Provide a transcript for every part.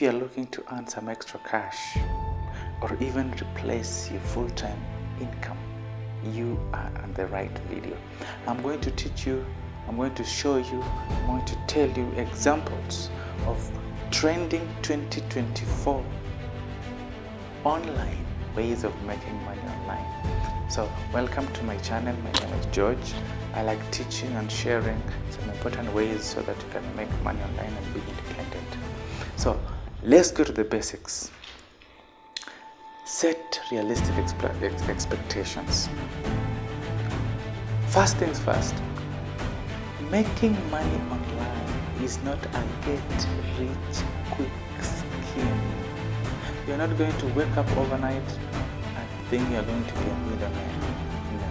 If you're looking to earn some extra cash or even replace your full-time income, you are on the right video. I'm going to teach you, I'm going to show you, I'm going to tell you examples of trending 2024 online ways of making money online. So welcome to my channel. My name is George. I like teaching and sharing some important ways so that you can make money online and be independent. So let's go to the basics. Set realistic expectations. First things first, making money online is not a get-rich-quick scheme. You're not going to wake up overnight and think you're going to be a millionaire. No.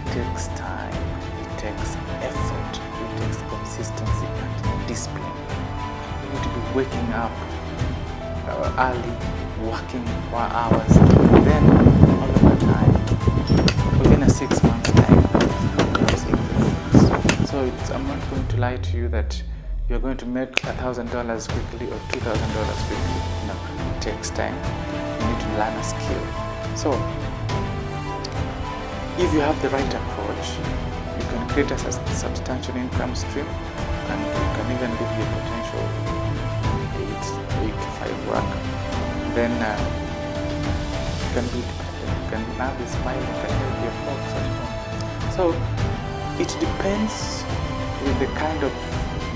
It takes time, it takes effort, it takes consistency and discipline. You need to be waking up early, working 4 hours, then all of the time, within a 6 months time, so I'm not going to lie to you that you're going to make $1,000 quickly or $2,000 quickly. No, it takes time. You need to learn a skill. So if you have the right approach, you can create a substantial income stream, and you can even live your potential 8 to 5 work. Then you can be independent. You can now be smiling, you can help your folks at home. So it depends with the kind of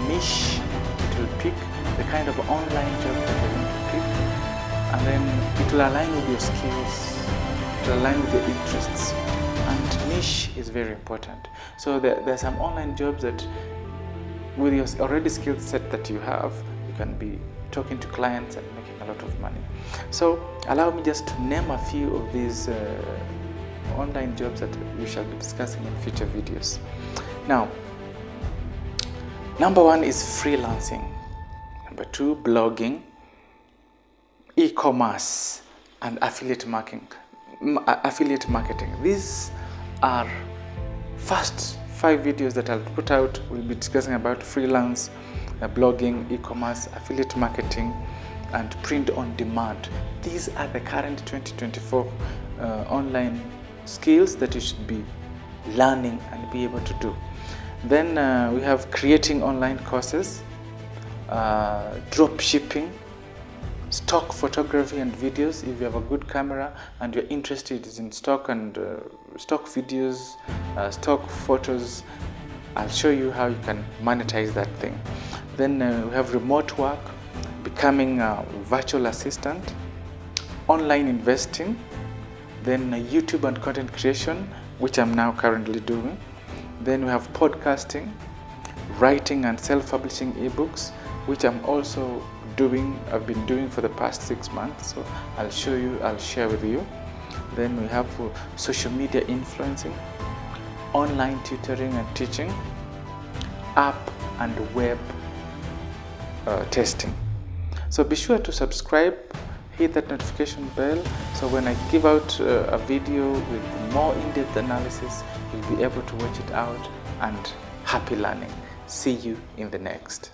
niche it will pick, the kind of online job that you're going to pick, and then it will align with your skills, it will align with your interests, and niche is very important. So there are some online jobs that with your already skill set that you have, you can be talking to clients and making a lot of money. So allow me just to name a few of these online jobs that we shall be discussing in future videos. Now, number 1 is freelancing. Number 2, blogging, e-commerce, and affiliate marketing. These are first 5 videos that I'll put out. We'll be discussing about freelance, blogging, e-commerce, affiliate marketing, and print on demand. These are the current 2024 online skills that you should be learning and be able to do. Then we have creating online courses, drop shipping, stock photography and videos. If you have a good camera and you're interested in stock and stock videos, stock photos, I'll show you how you can monetize that thing. Then we have remote work, becoming a virtual assistant, online investing, then YouTube and content creation, which I'm now currently doing. Then we have podcasting, writing and self-publishing ebooks, which I'm also doing. I've been doing for the past 6 months, so I'll show you, I'll share with you. Then we have social media influencing, online tutoring and teaching, app and web testing. So be sure to subscribe, hit that notification bell, so when I give out a video with more in-depth analysis, you'll be able to watch it out, and happy learning. See you in the next.